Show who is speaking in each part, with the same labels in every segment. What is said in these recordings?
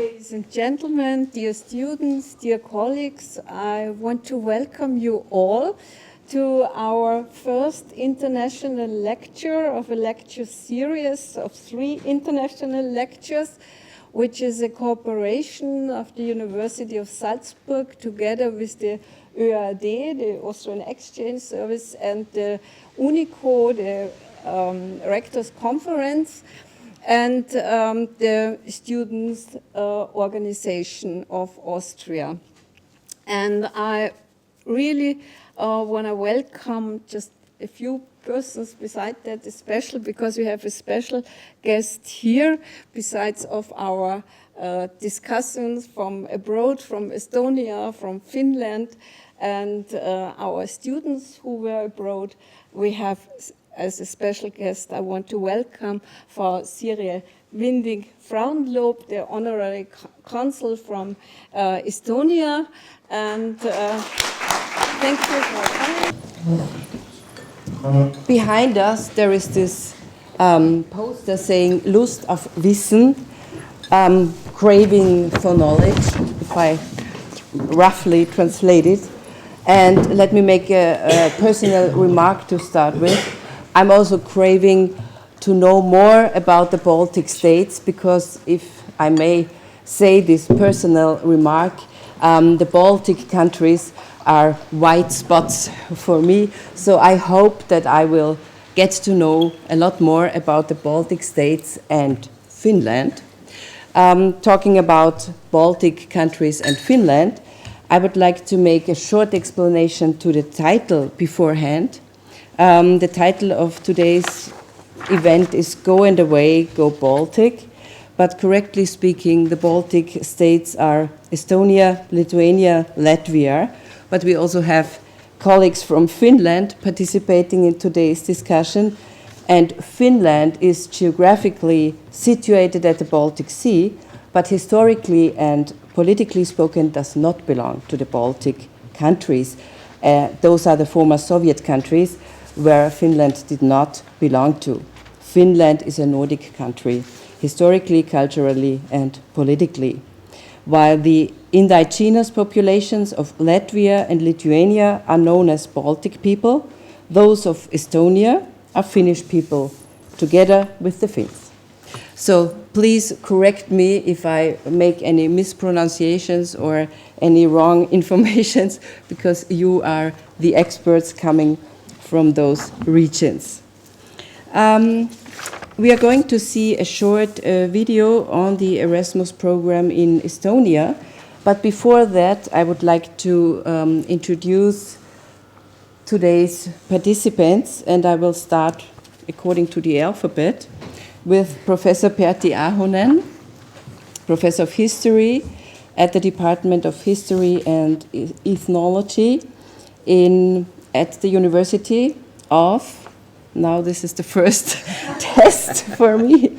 Speaker 1: Ladies and gentlemen, dear students, dear colleagues, I want to welcome you all to our first international lecture of a lecture series of 3 international lectures, which is a cooperation of the University of Salzburg together with the ÖAD, the Austrian Exchange Service, and the UNICO, the Rectors Conference, and the Students' Organization of Austria. And I really want to welcome just a few persons beside that, especially because we have a special guest here, besides of our discussants from abroad, from Estonia, from Finland, and our students who were abroad. We have, as a special guest, I want to welcome Frau Sirje Winding-Frauenlob, the honorary consul from Estonia, and thank you for coming.
Speaker 2: Behind us there is this poster saying Lust auf Wissen, craving for knowledge, if I roughly translate it. And let me make a personal remark to start with. I'm also craving to know more about the Baltic states, because if I may say this personal remark, the Baltic countries are white spots for me. So I hope that I will get to know a lot more about the Baltic states and Finland. Talking about Baltic countries and Finland, I would like to make a short explanation to the title beforehand. The title of today's event is Go and Away, Go Baltic. But correctly speaking, the Baltic states are Estonia, Lithuania, Latvia. But we also have colleagues from Finland participating in today's discussion. And Finland is geographically situated at the Baltic Sea, but historically and politically spoken does not belong to the Baltic countries. Those are the former Soviet countries where Finland did not belong to. Finland is a Nordic country, historically, culturally, and politically. While the indigenous populations of Latvia and Lithuania are known as Baltic people, those of Estonia are Finnish people, together with the Finns. So please correct me if I make any mispronunciations or any wrong informations, because you are the experts coming from those regions. We are going to see a short video on the Erasmus program in Estonia, but before that I would like to introduce today's participants, and I will start according to the alphabet with Professor Pertti Ahonen, Professor of History at the Department of History and Ethnology at the University of, now this is the first test for me,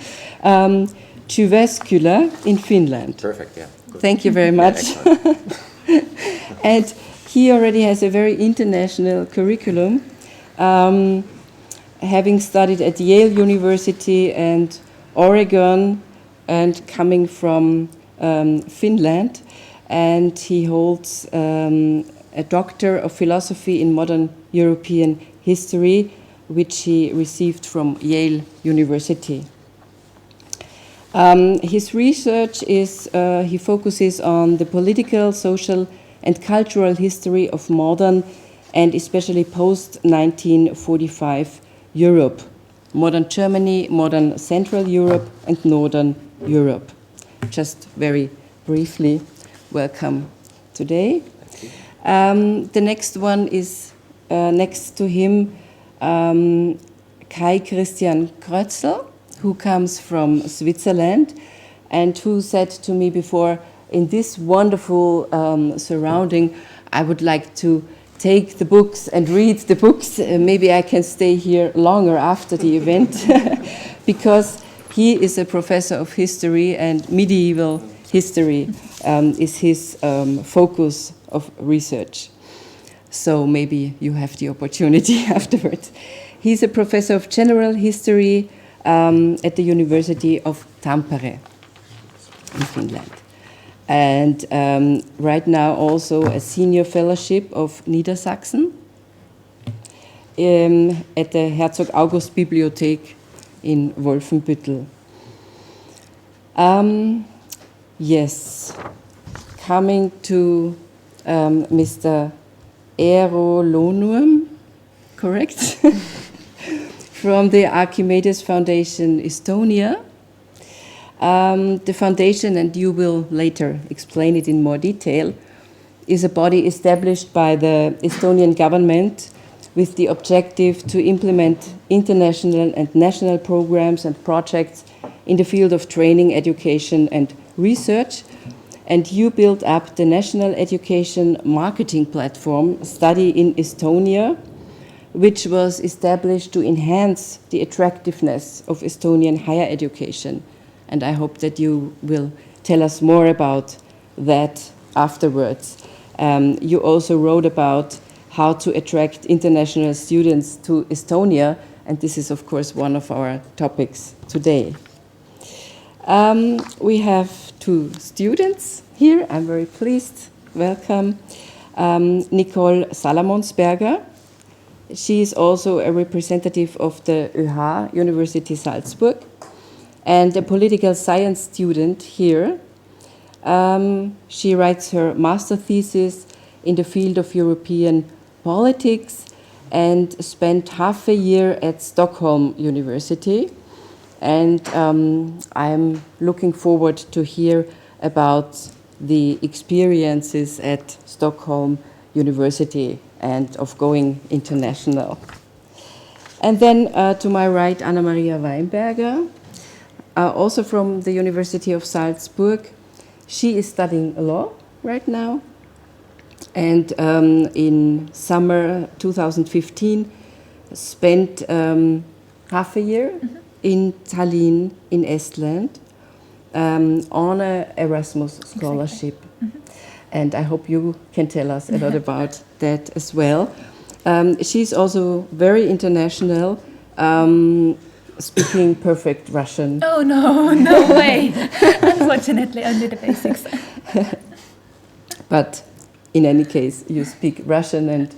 Speaker 2: Jyväskylä in Finland.
Speaker 3: Perfect, yeah. Good.
Speaker 2: Thank you very much.
Speaker 3: Yeah,
Speaker 2: and he already has a very international curriculum, having studied at Yale University and Oregon, and coming from Finland. And he holds a Doctor of Philosophy in Modern European History, which he received from Yale University. His research is, he focuses on the political, social, and cultural history of modern and especially post-1945 Europe, modern Germany, modern Central Europe, and Northern Europe. Just very briefly, welcome today. The next one is next to him, Kai Christian Krötzl, who comes from Switzerland and who said to me before, in this wonderful surrounding, I would like to take the books and read the books. Maybe I can stay here longer after the event, because he is a professor of history and medieval history is his focus of research. So maybe you have the opportunity afterwards. He's a professor of general history at the University of Tampere in Finland. and right now also a senior fellowship of Niedersachsen at the Herzog August Bibliothek in Wolfenbüttel. Yes, coming to Mr. Eero Loonum, correct? From the Archimedes Foundation Estonia. The foundation, and you will later explain it in more detail, is a body established by the Estonian government with the objective to implement international and national programs and projects in the field of training, education, and research. And you built up the national education marketing platform, Study in Estonia, which was established to enhance the attractiveness of Estonian higher education. And I hope that you will tell us more about that afterwards. You also wrote about how to attract international students to Estonia, and this is, of course, one of our topics today. We have two students here. I'm very pleased. Welcome. Nicole Salamonsberger. She is also a representative of the ÖH, University Salzburg, and a political science student here. She writes her master thesis in the field of European politics and spent half a year at Stockholm University. And I'm looking forward to hear about the experiences at Stockholm University and of going international. And then to my right, Anna Maria Weinberger, also from the University of Salzburg. She is studying law right now, and in summer 2015 spent half a year in Tallinn in Estland on an Erasmus scholarship. Exactly. And I hope you can tell us a lot about that as well. She's also very international, speaking perfect Russian.
Speaker 3: Oh, no way. Unfortunately, only the basics.
Speaker 2: But in any case, you speak Russian and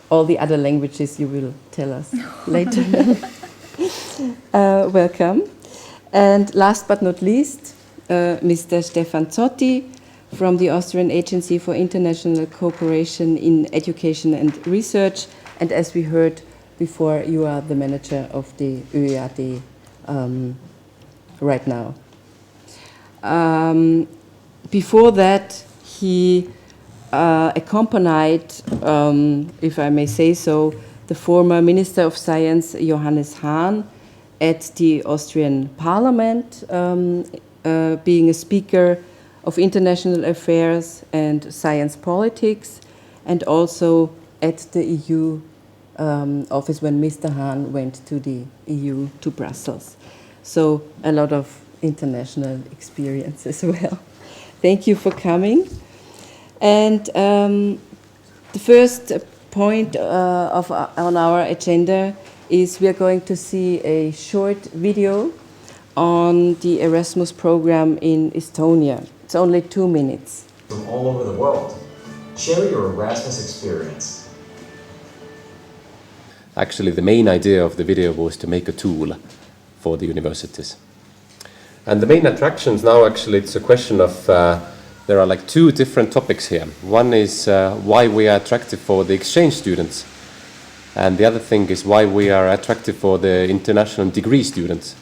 Speaker 2: all the other languages you will tell us later. Welcome. And last but not least, Mr. Stefan Zotti from the Austrian Agency for International Cooperation in Education and Research. And as we heard before, you are the manager of the ÖAD right now. Before that, he accompanied, if I may say so, the former Minister of Science, Johannes Hahn, at the Austrian Parliament, being a speaker of international affairs and science politics, and also at the EU office when Mr. Hahn went to the EU, to Brussels. So a lot of international experience as well. Thank you for coming. And the first point on our agenda is we are going to see a short video on the Erasmus program in Estonia. It's only 2 minutes.
Speaker 4: From all over the world. Share your Erasmus experience.
Speaker 5: Actually, the main idea of the video was to make a tool for the universities. And the main attractions now, actually, it's a question of, there are like 2 different topics here. One is why we are attractive for the exchange students. And the other thing is why we are attractive for the international degree students.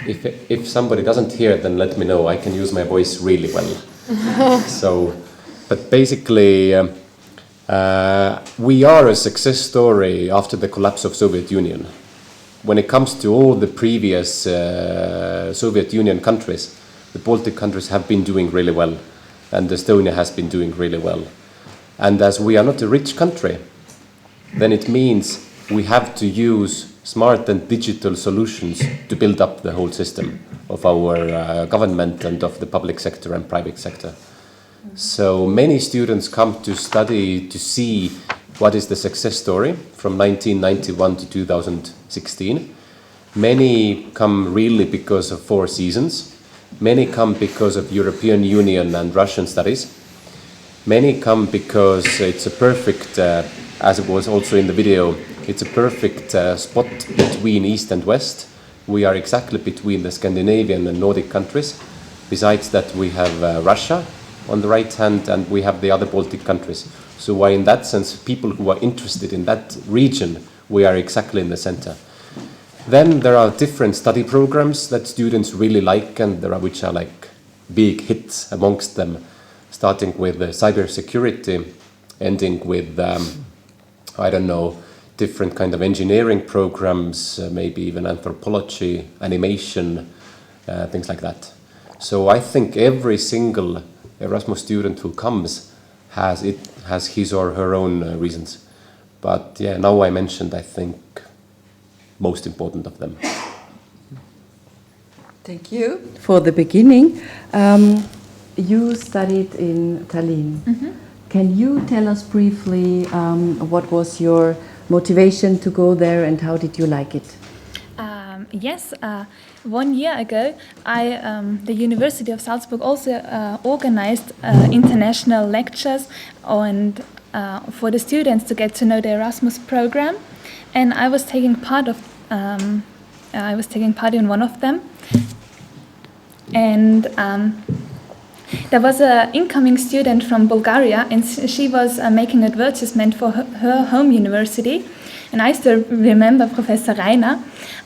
Speaker 5: If somebody doesn't hear, then let me know. I can use my voice really well. But basically, we are a success story after the collapse of Soviet Union. When it comes to all the previous Soviet Union countries, the Baltic countries have been doing really well, and Estonia has been doing really well. And as we are not a rich country, then it means we have to use smart and digital solutions to build up the whole system of our government and of the public sector and private sector. So many students come to study to see what is the success story from 1991 to 2016. Many come really because of 4 seasons. Many come because of European Union and Russian studies. Many come because it's a perfect, as it was also in the video, it's a perfect spot between East and West. We are exactly between the Scandinavian and Nordic countries. Besides that, we have Russia on the right hand, and we have the other Baltic countries. So why, in that sense, people who are interested in that region, we are exactly in the center. Then there are different study programs that students really like, and there are which are like big hits amongst them, starting with cybersecurity, ending with I don't know, different kind of engineering programs, maybe even anthropology, animation, things like that. So I think every single Erasmus student who comes has his or her own reasons. But yeah, now I mentioned, I think, most important of them.
Speaker 2: Thank you for the beginning. You studied in Tallinn. Can you tell us briefly what was your motivation to go there and how did you like it?
Speaker 3: Yes, 1 year ago, the University of Salzburg also organized international lectures and for the students to get to know the Erasmus program, and I was taking part in one of them, and there was an incoming student from Bulgaria, and she was making advertisement for her home university. And I still remember Professor Reiner.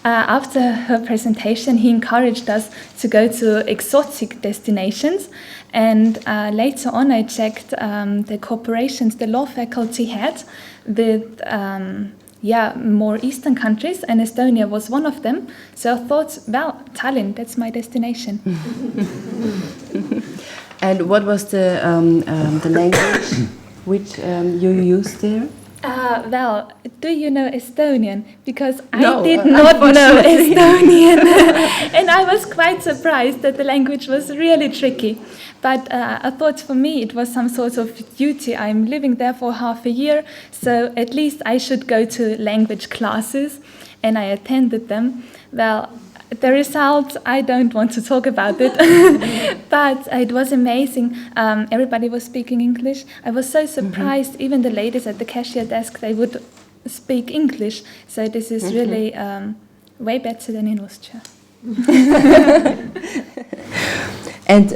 Speaker 3: After her presentation, he encouraged us to go to exotic destinations. And later on, I checked the cooperations the law faculty had with more eastern countries, and Estonia was one of them. So I thought, well, Tallinn, that's my destination.
Speaker 2: And what was the language which you used there?
Speaker 3: Well, do you know Estonian? Because
Speaker 2: No,
Speaker 3: I did not know Estonian. And I was quite surprised that the language was really tricky. But I thought for me it was some sort of duty. I'm living there for half a year, so at least I should go to language classes. And I attended them. Well, the results, I don't want to talk about it, but it was amazing. Everybody was speaking English. I was so surprised, even the ladies at the cashier desk, they would speak English. So this is really way better than in Austria.
Speaker 2: And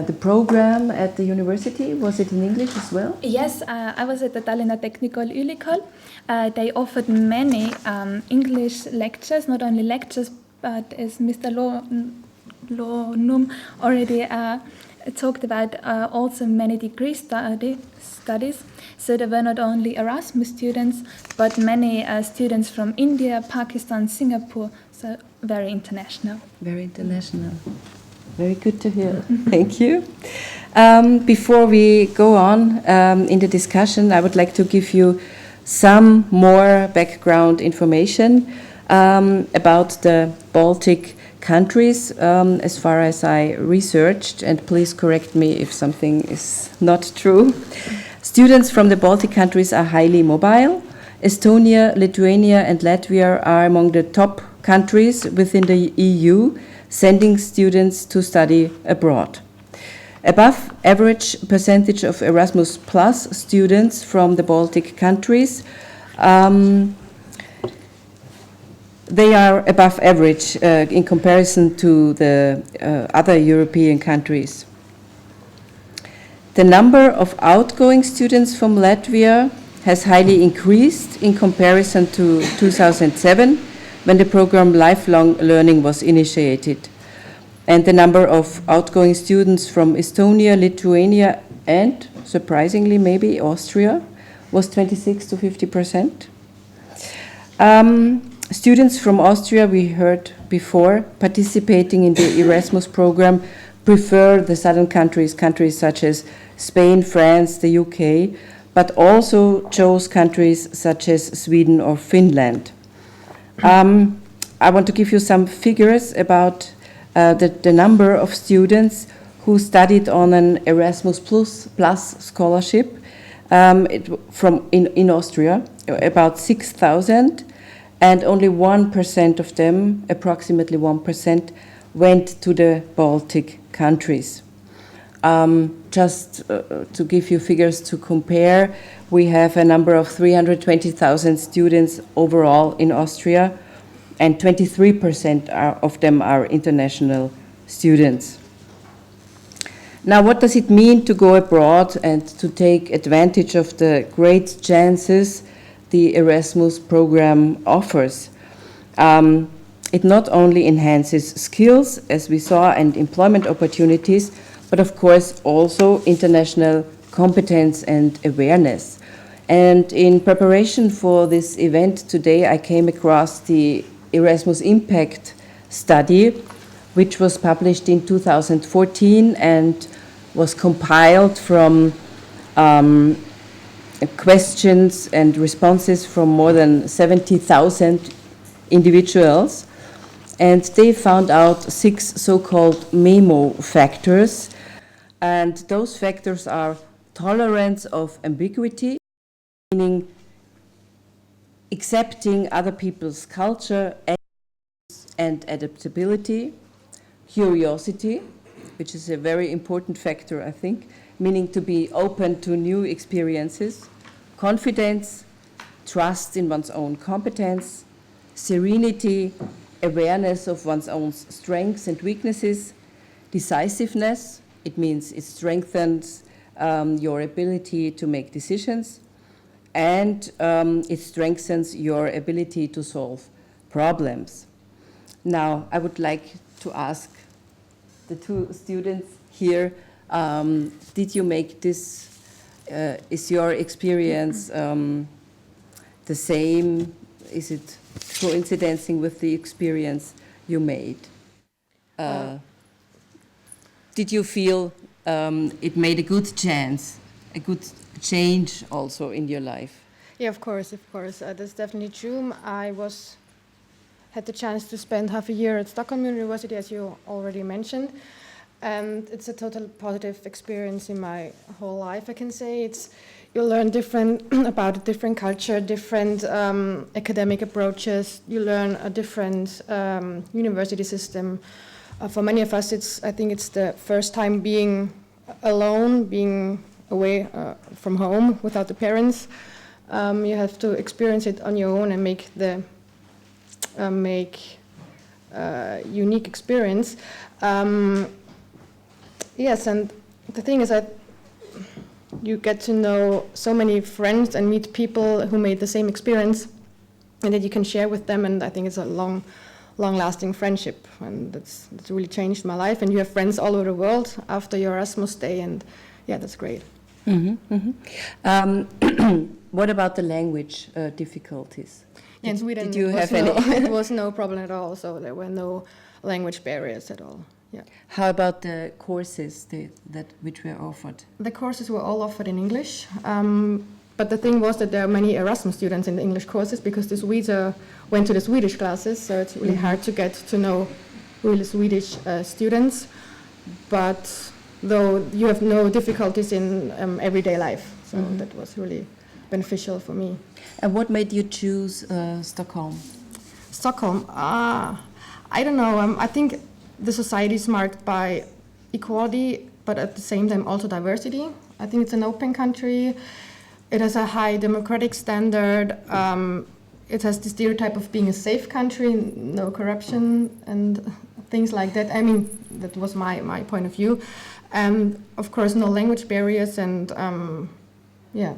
Speaker 2: the program at the university, was it in English as well?
Speaker 3: Yes, I was at the Tallinna Tehnikaülikool. They offered many English lectures, not only lectures, but as Mr. Lohnum already talked about, also many degree studies. So there were not only Erasmus students, but many students from India, Pakistan, Singapore, so very international.
Speaker 2: Very international. Very good to hear. Thank you. Before we go on in the discussion, I would like to give you some more background information about the Baltic countries, as far as I researched, and please correct me if something is not true. Students from the Baltic countries are highly mobile. Estonia, Lithuania, and Latvia are among the top countries within the EU, sending students to study abroad. Above average percentage of Erasmus Plus students from the Baltic countries. They are above average in comparison to the other European countries. The number of outgoing students from Latvia has highly increased in comparison to 2007, when the program Lifelong Learning was initiated. And the number of outgoing students from Estonia, Lithuania, and surprisingly maybe Austria was 26 to 50%. Students from Austria, we heard before, participating in the Erasmus program prefer the southern countries such as Spain, France, the UK, but also chose countries such as Sweden or Finland. I want to give you some figures about the number of students who studied on an Erasmus Plus scholarship in Austria, about 6,000, and only 1% of them, approximately 1%, went to the Baltic countries. Just to give you figures to compare, we have a number of 320,000 students overall in Austria, and 23% of them are international students. Now, what does it mean to go abroad and to take advantage of the great chances the Erasmus program offers? It not only enhances skills, as we saw, and employment opportunities, but of course also international competence and awareness. And in preparation for this event today, I came across the Erasmus Impact Study, which was published in 2014 and was compiled from questions and responses from more than 70,000 individuals. And they found out 6 so-called MEMO factors. And those factors are tolerance of ambiguity, meaning accepting other people's culture and adaptability, curiosity, which is a very important factor, I think, meaning to be open to new experiences, confidence, trust in one's own competence, serenity, awareness of one's own strengths and weaknesses, decisiveness, it means it strengthens your ability to make decisions, and it strengthens your ability to solve problems. Now, I would like to ask the 2 students here, did you make this, is your experience the same? Is it coinciding with the experience you made? Did you feel it made a good chance, a good change also in your life?
Speaker 6: Yeah, of course. That's definitely true. Had the chance to spend half a year at Stockholm University, as you already mentioned, and it's a total positive experience in my whole life. I can say you learn about a different culture, different academic approaches. You learn a different university system. For many of us, I think it's the first time being alone, being away from home without the parents. You have to experience it on your own and make unique experience. Yes, and the thing is that you get to know so many friends and meet people who made the same experience, and that you can share with them. And I think it's a long-lasting friendship, and that's really changed my life. And you have friends all over the world after your Erasmus day, and yeah, that's great.
Speaker 2: What about the language difficulties?
Speaker 6: In Sweden,
Speaker 2: did you have any?
Speaker 6: It was no problem at all. So there were no language barriers at all. Yeah.
Speaker 2: How about the courses which were offered?
Speaker 6: The courses were all offered in English, but the thing was that there are many Erasmus students in the English courses because the Swedes went to the Swedish classes, so it's really hard to get to know really Swedish students. But though you have no difficulties in everyday life, so that was really beneficial for me.
Speaker 2: And what made you choose Stockholm?
Speaker 6: Stockholm, I don't know. I think the society is marked by equality, but at the same time also diversity. I think it's an open country. It has a high democratic standard. It has the stereotype of being a safe country, no corruption and things like that. I mean, that was my point of view. And of course, no language barriers and yeah.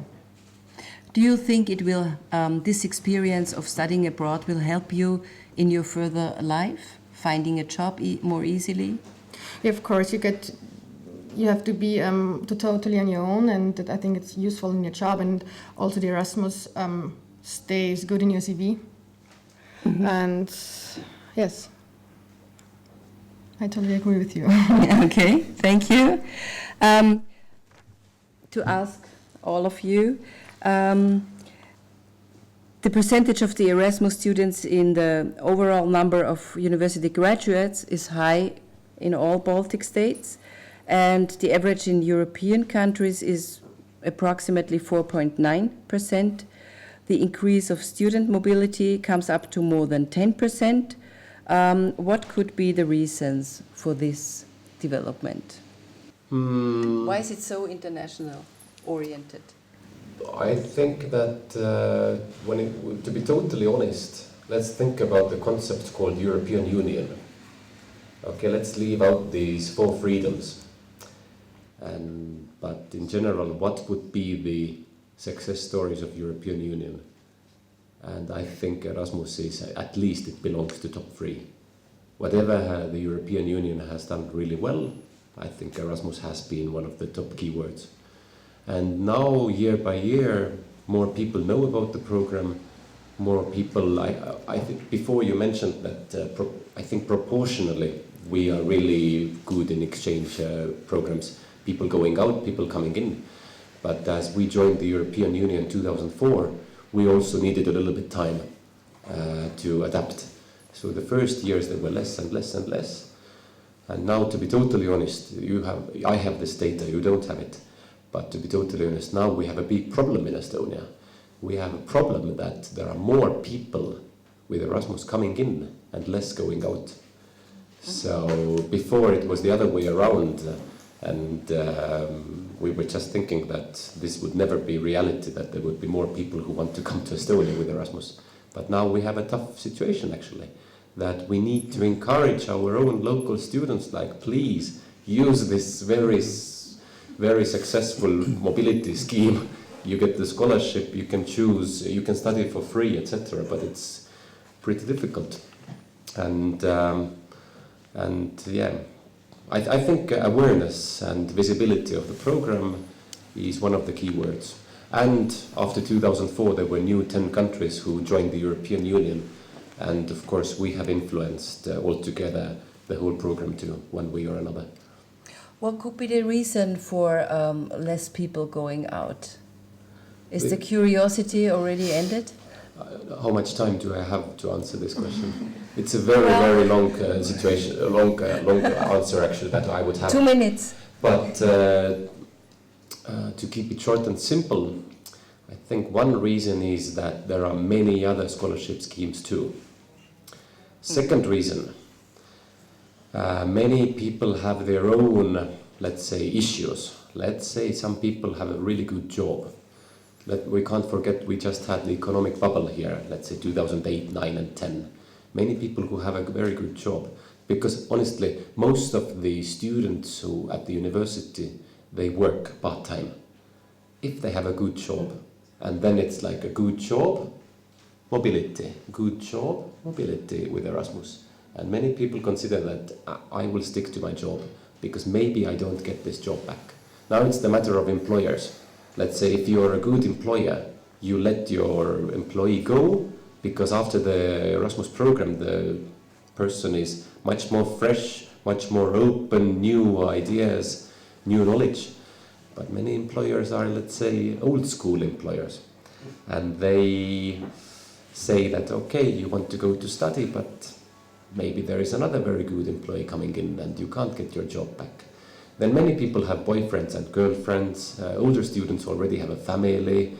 Speaker 2: Do you think it will, this experience of studying abroad will help you in your further life, finding a job more easily?
Speaker 6: Yeah, of course, you have to be totally on your own, and I think it's useful in your job, and also the Erasmus stays good in your CV. And yes, I totally agree with you.
Speaker 2: Okay, thank you. To ask all of you, the percentage of the Erasmus students in the overall number of university graduates is high in all Baltic states, and the average in European countries is approximately 4.9%. The increase of student mobility comes up to more than 10%. What could be the reasons for this development? Why is it so international oriented?
Speaker 5: I think that to be totally honest, let's think about the concept called European Union. Okay, let's leave out these 4 freedoms. But in general, what would be the success stories of European Union? And I think Erasmus is, at least it belongs to top 3. Whatever the European Union has done really well, I think Erasmus has been one of the top keywords. And now, year by year, more people know about the program. More people, I think before you mentioned that I think proportionally we are really good in exchange programs. People going out, people coming in. But as we joined the European Union in 2004, we also needed a little bit time to adapt. So the first years there were less and less and less. And now, to be totally honest, I have this data, you don't have it. But to be totally honest, now we have a big problem in Estonia. We have a problem that there are more people with Erasmus coming in and less going out. So before it was the other way around, and we were just thinking that this would never be reality, that there would be more people who want to come to Estonia with Erasmus. But now we have a tough situation actually, that we need to encourage our own local students, like, please use this very successful mobility scheme. You get the scholarship, you can choose, you can study for free, etc. But it's pretty difficult. And yeah, I think awareness and visibility of the program is one of the key words. And after 2004, there were new 10 countries who joined the European Union. And of course, we have influenced altogether the whole program too, one way or another.
Speaker 2: What could be the reason for less people going out? Is the curiosity already ended?
Speaker 5: How much time do I have to answer this question? It's a very long situation, a long answer actually that I would have.
Speaker 2: 2 minutes.
Speaker 5: But to keep it short and simple, I think one reason is that there are many other scholarship schemes too. Second reason, many people have their own, let's say, issues. Let's say some people have a really good job. We can't forget we just had the economic bubble here, let's say 2008, 9 and 10. Many people who have a very good job. Because honestly, most of the students who at the university, they work part-time. If they have a good job, and then it's like a good job, mobility, good job, mobility with Erasmus. And many people consider that I will stick to my job because maybe I don't get this job back. Now it's the matter of employers. Let's say if you're a good employer, you let your employee go because after the Erasmus program, the person is much more fresh, much more open, new ideas, new knowledge. But many employers are, let's say, old school employers. And they say that, okay, you want to go to study, but maybe there is another very good employee coming in and you can't get your job back. Then many people have boyfriends and girlfriends, older students already have a family.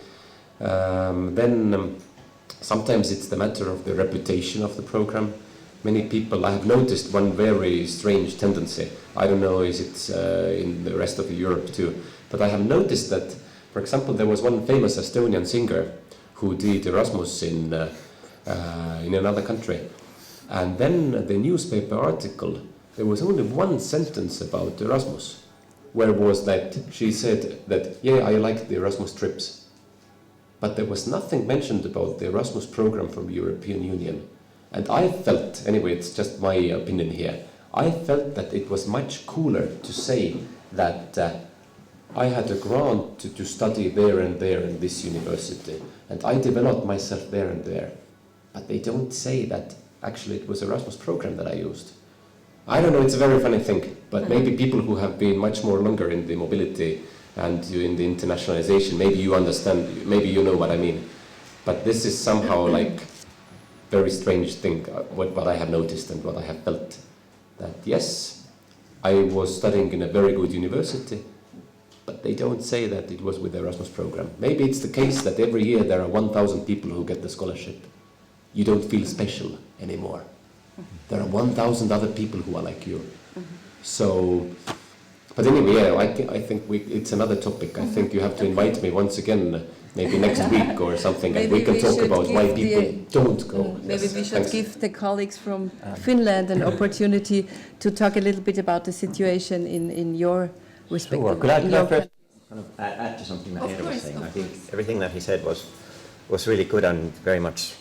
Speaker 5: Sometimes it's the matter of the reputation of the program. Many people, I have noticed one very strange tendency. I don't know if it's in the rest of Europe too, but I have noticed that, for example, there was one famous Estonian singer who did Erasmus in another country. And then the newspaper article, there was only one sentence about Erasmus, where was that she said that, yeah, I like the Erasmus trips. But there was nothing mentioned about the Erasmus program from the European Union. And I felt, anyway, it's just my opinion here, I felt that it was much cooler to say that I had a grant to study there and there in this university, and I developed myself there and there. But they don't say that actually it was Erasmus program that I used. I don't know, it's a very funny thing, but maybe people who have been much more longer in the mobility and in the internationalization, maybe you understand, maybe you know what I mean. But this is somehow like very strange thing, what I have noticed and what I have felt. That yes, I was studying in a very good university, but they don't say that it was with the Erasmus program. Maybe it's the case that every year there are 1,000 people who get the scholarship. You don't feel special anymore. There are 1,000 other people who are like you. So, but anyway, yeah, I think it's another topic. I think you have to invite me once again, maybe next week or something, and we can talk about why people don't go.
Speaker 2: Maybe
Speaker 5: Yes,
Speaker 2: we should
Speaker 5: thanks.
Speaker 2: give the colleagues from Finland an opportunity to talk a little bit about the situation in your respective.
Speaker 7: Sure. Could I
Speaker 2: in your
Speaker 7: first kind of add to something that
Speaker 2: Of
Speaker 7: Eero was
Speaker 2: course,
Speaker 7: saying?
Speaker 2: of
Speaker 7: I think
Speaker 2: course.
Speaker 7: everything that he said was really good and very much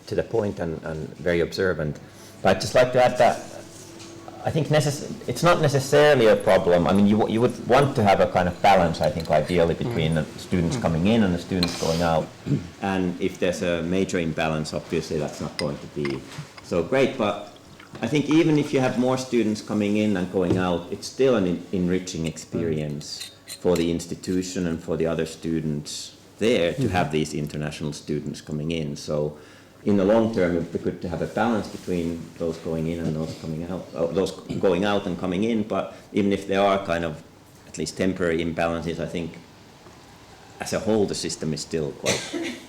Speaker 7: to the point and very observant. But I'd just like to add that I think it's not necessarily a problem. I mean, you would want to have a kind of balance, I think, ideally between the students coming in and the students going out. And if there's a major imbalance, obviously that's not going to be so great. But I think even if you have more students coming in and going out, it's still an enriching experience for the institution and for the other students there to have these international students coming in. So in the long term, it would be good to have a balance between those going in and those coming out, those going out and coming in. But even if there are kind of at least temporary imbalances, I think as a whole the system is still quite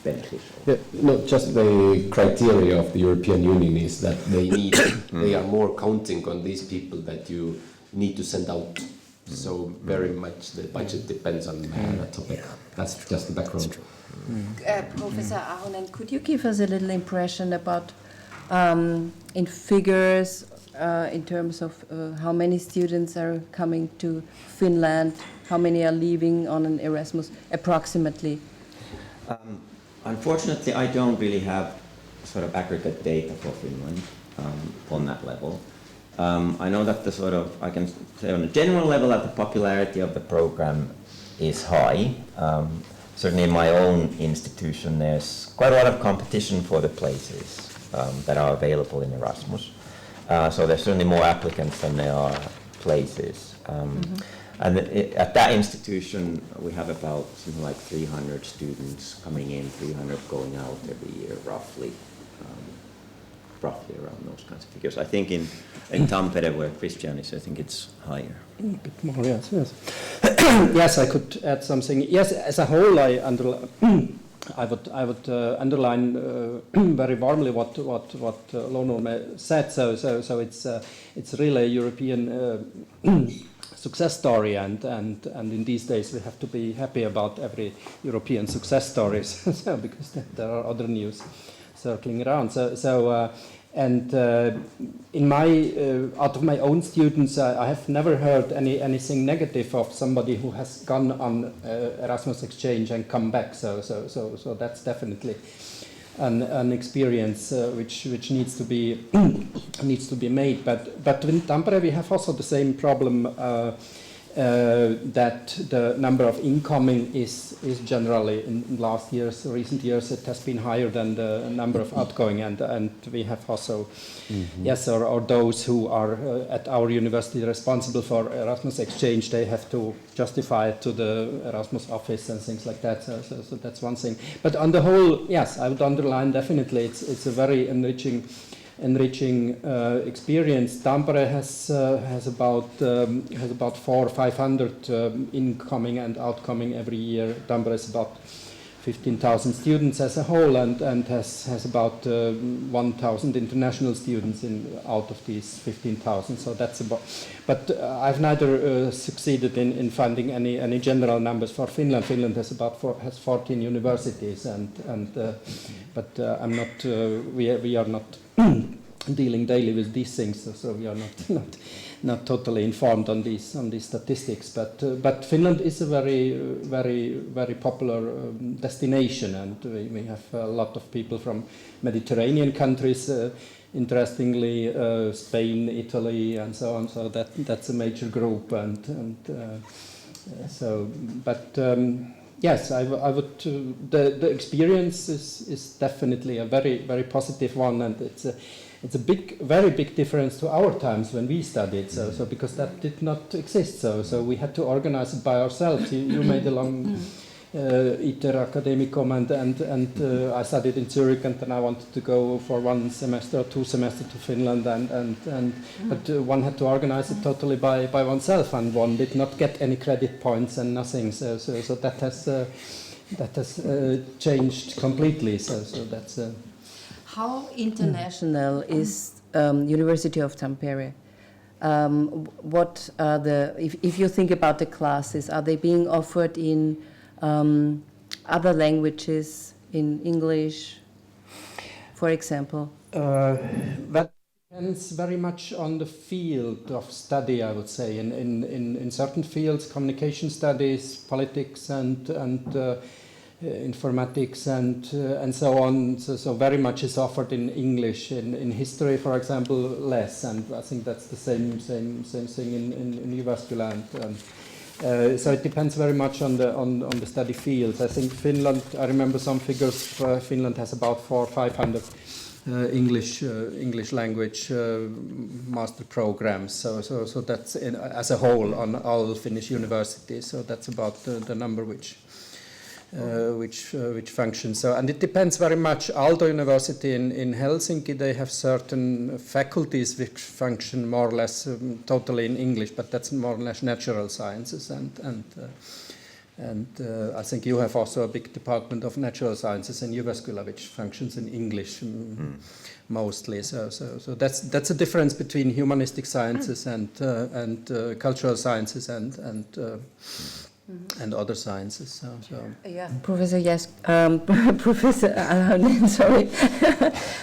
Speaker 7: beneficial.
Speaker 5: Yeah, no, just the criteria of the European Union is that they are more counting on these people that you need to send out. So very much the budget depends on that topic. That's just the background.
Speaker 2: Professor Ahonen, could you give us a little impression about, in figures, in terms of how many students are coming to Finland, how many are leaving on an Erasmus, approximately?
Speaker 7: Unfortunately, I don't really have sort of aggregate data for Finland on that level. I know that I can say on a general level that the popularity of the program is high. Certainly in my own institution, there's quite a lot of competition for the places that are available in Erasmus. So there's certainly more applicants than there are places. And at that institution, we have about something like 300 students coming in, 300 going out every year, roughly around those kinds of figures. I think in Tampere, where Christian is, I think it's higher.
Speaker 8: A bit more, yes. Yes, I could add something. Yes, as a whole, I would underline very warmly what Lonorme said. So it's really a European success story, and in these days we have to be happy about every European success stories, because there are other news circling around. In my out of my own students, I have never heard anything negative of somebody who has gone on Erasmus exchange and come back. So that's definitely an experience which needs to be made. But in Tampere we have also the same problem. That the number of incoming is generally in recent years, it has been higher than the number of outgoing, and we have also, or those who are at our university responsible for Erasmus exchange, they have to justify it to the Erasmus office and things like that. So that's one thing. But on the whole, yes, I would underline definitely it's a very enriching experience. Tampere has about 400 or 500 incoming and outcoming every year. Tampere is about 15,000 students as a whole, and has about 1,000 international students out of these 15,000. So that's about. But I've neither succeeded in finding any general numbers for Finland. Finland has 14 universities, but I'm not. We are not dealing daily with these things, so we are not totally informed on these statistics. But Finland is a very popular destination, and we have a lot of people from Mediterranean countries. Interestingly, Spain, Italy, and so on. So that's a major group, yes, I would. The experience is definitely a very positive one, and it's a very big difference to our times when we studied. So because that did not exist. So we had to organize it by ourselves. You made a long ITER Academicum, and I studied in Zurich, and then I wanted to go for 1 semester or 2 semesters to Finland, but one had to organize it totally by oneself, and one did not get any credit points and nothing. So that has changed completely. So that's.
Speaker 2: How international is University of Tampere. What are if you think about the classes, are they being offered in other languages, in English, for example?
Speaker 8: That depends very much on the field of study, I would say. In certain fields, communication studies, politics, and informatics, and so on. So very much is offered in English. In history, for example, less. And I think that's the same thing in Jyväskylä. So it depends very much on the study fields. I think Finland. I remember some figures. Finland has about 400 or 500 English language master programs. So that's as a whole on all Finnish universities. So that's about the number which functions. So, and it depends very much. Aalto University in Helsinki, they have certain faculties which function more or less totally in English, but that's more or less natural sciences and I think you have also a big department of natural sciences in Jyväskylä, which functions in English mostly. So that's a difference between humanistic sciences and cultural sciences and other sciences.
Speaker 2: Yeah, Professor Professor Alanen, sorry.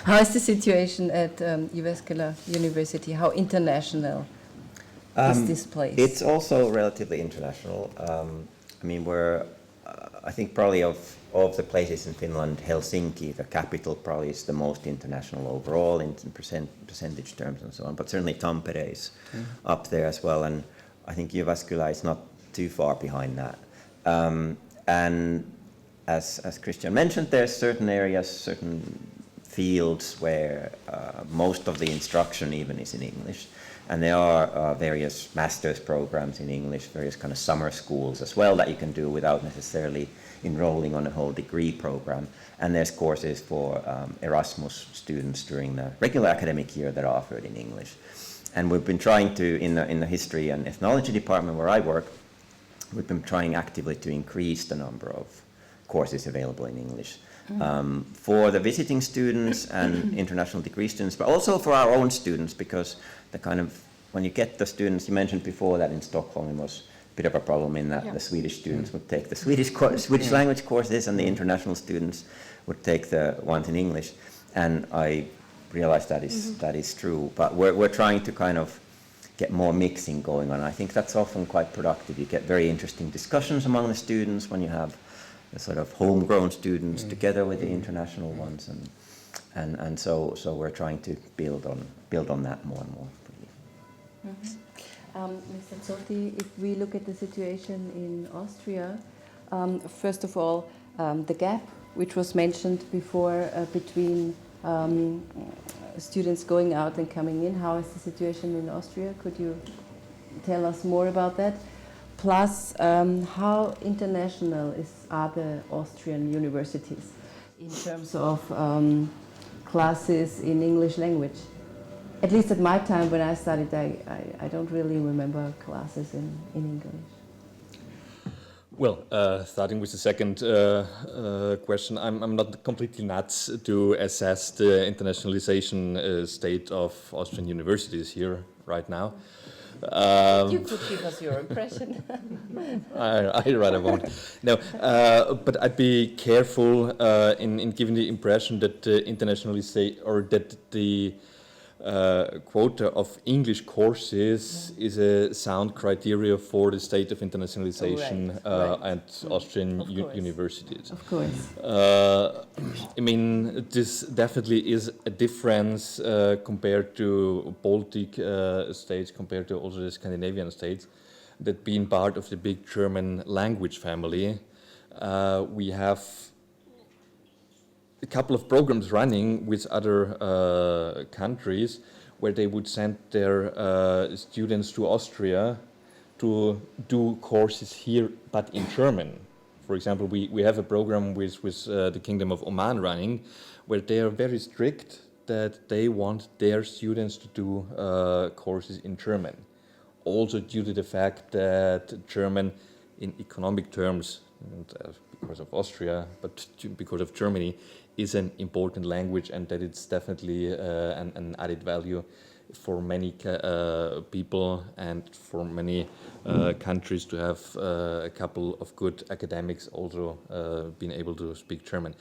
Speaker 2: How is the situation at Jyväskylä University? How international is this place?
Speaker 7: It's also relatively international. I mean, I think probably of the places in Finland, Helsinki, the capital, probably is the most international overall in percentage terms and so on. But certainly Tampere is up there as well, and I think Jyväskylä is not too far behind that. And as Christian mentioned, there's certain areas, certain fields where most of the instruction even is in English. And there are various master's programs in English, various kind of summer schools as well that you can do without necessarily enrolling on a whole degree program. And there's courses for Erasmus students during the regular academic year that are offered in English. And we've been trying to, in the history and ethnology department where I work, we've been trying actively to increase the number of courses available in English. For the visiting students and international degree students, but also for our own students, because the kind of, when you get the students, you mentioned before that in Stockholm it was a bit of a problem in that the Swedish students would take the Swedish language courses and the international students would take the ones in English. And I realized that is true, but we're trying to kind of get more mixing going on. I think that's often quite productive. You get very interesting discussions among the students when you have the sort of homegrown students together with the international ones, and so we're trying to build on that more and more.
Speaker 2: Mr. Zotti, if we look at the situation in Austria, first of all, the gap which was mentioned before between students going out and coming in, how is the situation in Austria? Could you tell us more about that? Plus, how international are the Austrian universities in terms of classes in English language? At least at my time when I studied, I don't really remember classes in English.
Speaker 9: Well, starting with the second question, I'm not completely nuts to assess the internationalization state of Austrian universities here right now.
Speaker 2: You could give us your impression.
Speaker 9: I rather won't. No, but I'd be careful in giving the impression that internationalization or that the quota of English courses is a sound criteria for the state of internationalization at Austrian universities.
Speaker 2: Of course.
Speaker 9: I mean, this definitely is a difference compared to Baltic states, compared to also the Scandinavian states, that being part of the big German language family, we have a couple of programs running with other countries where they would send their students to Austria to do courses here, but in German. For example, we have a program with the Kingdom of Oman running, where they are very strict that they want their students to do courses in German. Also due to the fact that German, in economic terms, because of Austria, but because of Germany, is an important language, and that it's definitely an added value for many people and for many countries to have a couple of good academics also being able to speak German.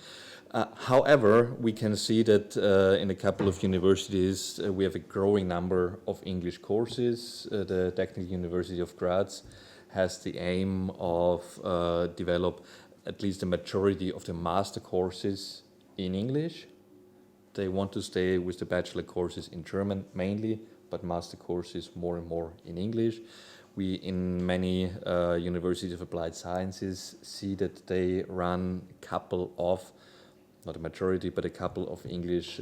Speaker 9: However, we can see that in a couple of universities we have a growing number of English courses. The Technical University of Graz has the aim of develop at least the majority of the master courses in English. They want to stay with the bachelor courses in German mainly, but master courses more and more in English. We, in many universities of applied sciences, see that they run a couple of, not a majority, but a couple of English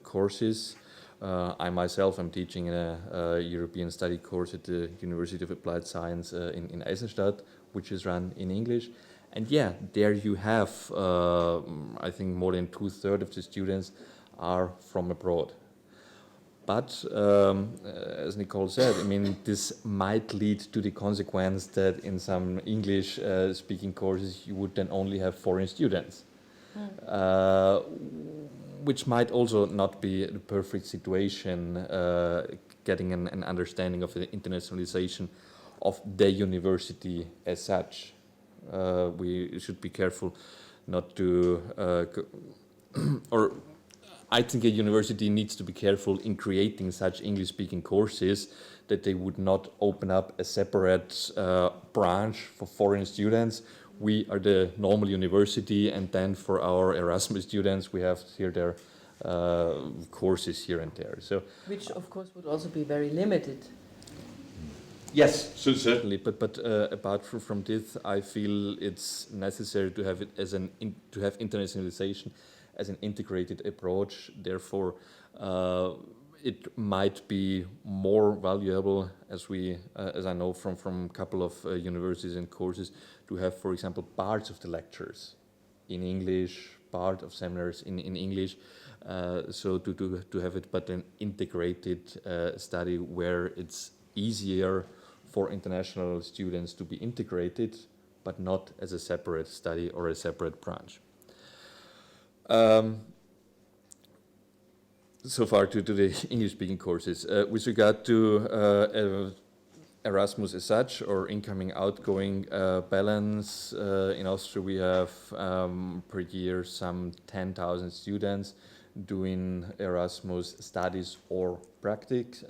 Speaker 9: courses. I myself am teaching a European study course at the University of Applied Science in Eisenstadt, which is run in English. And yeah, there you have, I think more than 2/3 of the students are from abroad. But as Nicole said, I mean, this might lead to the consequence that in some English speaking courses you would then only have foreign students. Which might also not be the perfect situation, getting an understanding of the internationalization of the university as such. We should be careful not to, or I think a university needs to be careful in creating such English-speaking courses that they would not open up a separate branch for foreign students. We are the normal university, and then for our Erasmus students, we have here their courses here and there. So,
Speaker 2: Which, of course, would also be very limited.
Speaker 9: yes, so certainly. But apart from this, I feel it's necessary to have it as to have internationalization as an integrated approach. Therefore, it might be more valuable, as I know from a couple of universities and courses, to have, for example, parts of the lectures in English, part of seminars in English, so to have it, but an integrated study where it's easier for international students to be integrated, but not as a separate study or a separate branch. So far to the English-speaking courses. With regard to Erasmus as such, or incoming-outgoing balance, in Austria we have per year some 10,000 students doing Erasmus studies or practice,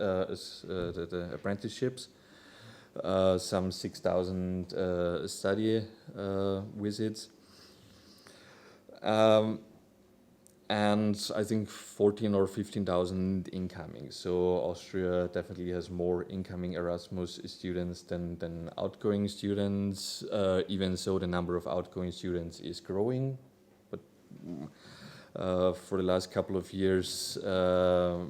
Speaker 9: the apprenticeships, some 6,000 study visits. And I think 14 or 15,000 incoming. So Austria definitely has more incoming Erasmus students than outgoing students. Even so, the number of outgoing students is growing. But for the last couple of years,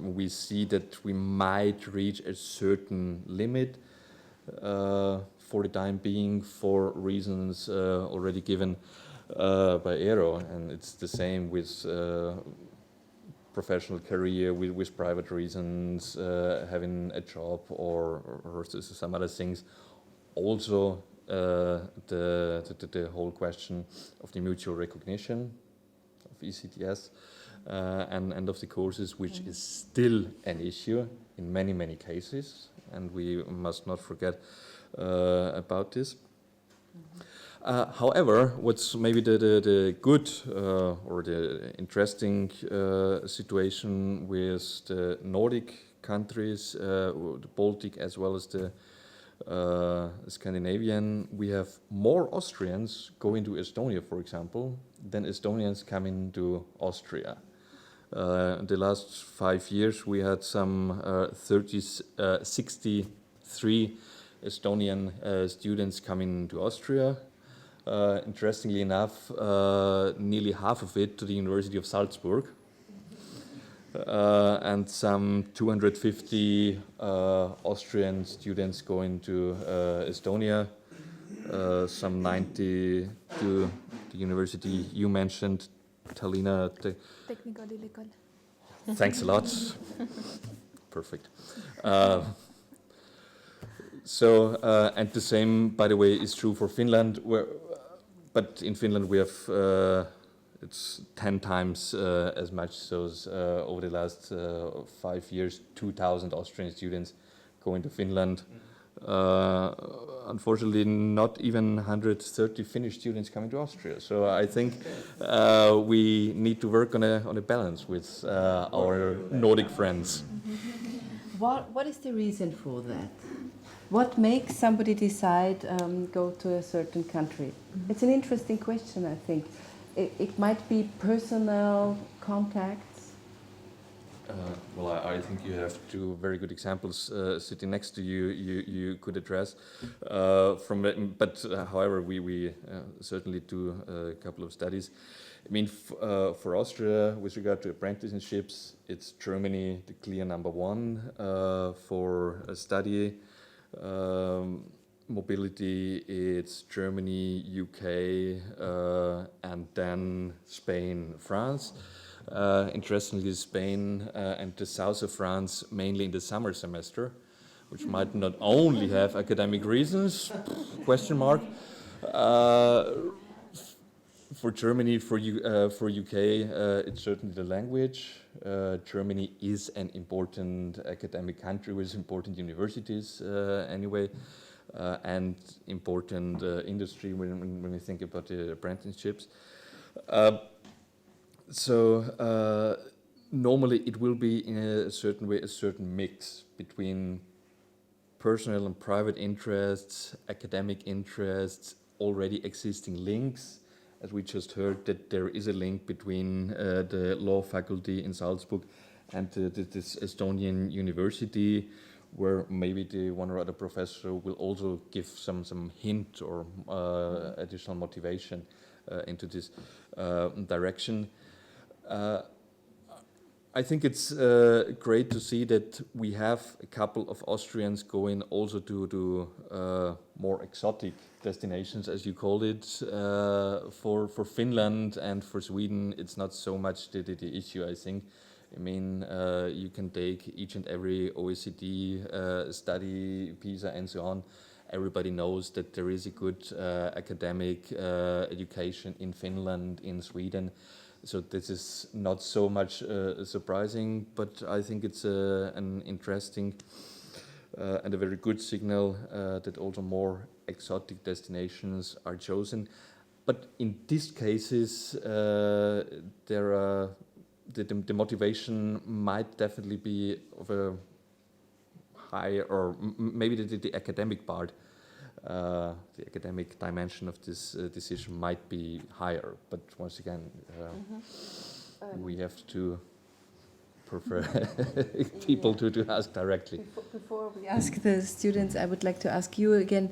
Speaker 9: we see that we might reach a certain limit for the time being, for reasons already given by Eero, and it's the same with professional career, with private reasons, having a job or some other things. Also, the whole question of the mutual recognition of ECTS and of the courses, which is still an issue in many cases, and we must not forget about this. However, what's maybe the good or the interesting situation with the Nordic countries, the Baltic as well as the Scandinavian, we have more Austrians going to Estonia, for example, than Estonians coming to Austria. In the last 5 years, we had some 63 Estonian students coming to Austria. Interestingly enough, nearly half of it to the University of Salzburg, and some 250 Austrian students going to Estonia, some 90 to the university you mentioned, Tallinna.
Speaker 3: Technical.
Speaker 9: Thanks a lot. Perfect. So, and the same, by the way, is true for Finland, where but in Finland we have it's 10 times as much. So over the last 5 years, 2,000 Austrian students going to Finland. Unfortunately, not even 130 Finnish students coming to Austria. So I think we need to work on a balance with our Nordic friends.
Speaker 2: What is the reason for that? What makes somebody decide go to a certain country? It's an interesting question, I think. It might be personal contacts.
Speaker 9: Well, I think you have two very good examples sitting next to you. You could address however, we certainly do a couple of studies. I mean, for Austria, with regard to apprenticeships, it's Germany the clear number one for a study. Mobility, it's Germany, UK, and then Spain, France. Interestingly, Spain and the south of France mainly in the summer semester, which might not only have academic reasons, question mark. For Germany, for UK, it's certainly the language. Germany is an important academic country with important universities anyway, and important industry when we think about the apprenticeships. Normally it will be in a certain way a certain mix between personal and private interests, academic interests, already existing links. As we just heard, that there is a link between the law faculty in Salzburg and this Estonian university, where maybe the one or other professor will also give some hint or additional motivation into this direction. I think it's great to see that we have a couple of Austrians going also to more exotic destinations, as you called it. For Finland and for Sweden, it's not so much the issue, I think. I mean, you can take each and every OECD study, PISA and so on. Everybody knows that there is a good academic education in Finland, in Sweden. So this is not so much surprising, but I think it's an interesting and a very good signal that also more exotic destinations are chosen. But in these cases, the motivation might definitely be of a higher, or maybe the academic part. The academic dimension of this decision might be higher, but once again, we have to prefer people to ask directly.
Speaker 2: Before we ask the students, I would like to ask you again.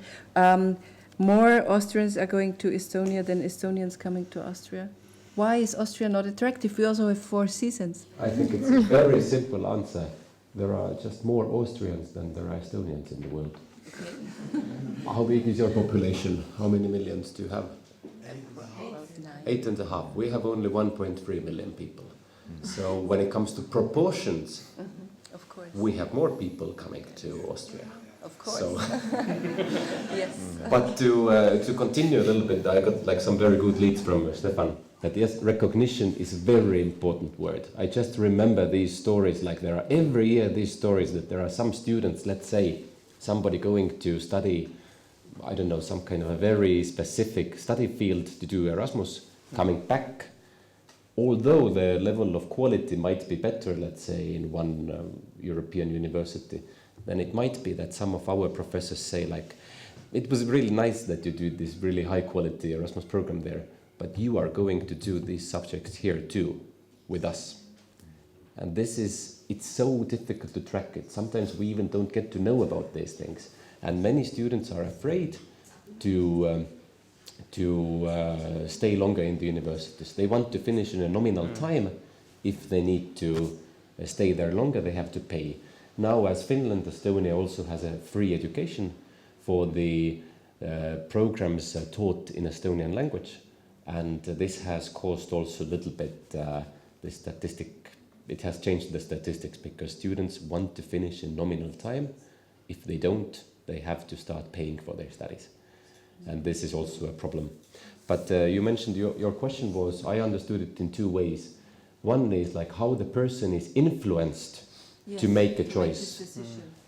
Speaker 2: More Austrians are going to Estonia than Estonians coming to Austria. Why is Austria not attractive? We also have 4 seasons.
Speaker 5: I think it's a very simple answer. There are just more Austrians than there are Estonians in the world. How big is your population? How many millions do you have? 8.5. We have only 1.3 million people. So when it comes to proportions,
Speaker 2: Of course.
Speaker 5: we have more people coming to Austria.
Speaker 2: Of course.
Speaker 5: So
Speaker 2: Yes.
Speaker 5: but to continue a little bit, I got like some very good leads from Stefan. That yes, recognition is a very important word. I just remember these stories, like there are every year these stories that there are some students, let's say somebody going to study, I don't know, some kind of a very specific study field to do Erasmus, coming back. Although the level of quality might be better, let's say, in one European university, then it might be that some of our professors say, like, it was really nice that you did this really high quality Erasmus program there, but you are going to do these subjects here too, with us. And it's so difficult to track it. Sometimes we even don't get to know about these things. And many students are afraid to stay longer in the universities. They want to finish in a nominal time. If they need to stay there longer, they have to pay. Now, as Finland, Estonia also has a free education for the programs taught in Estonian language. And this has caused also a little bit the statistic. It has changed the statistics because students want to finish in nominal time. If they don't, they have to start paying for their studies. and this is also a problem. But you mentioned your question was, I understood it in two ways. One is like how the person is influenced to make a choice.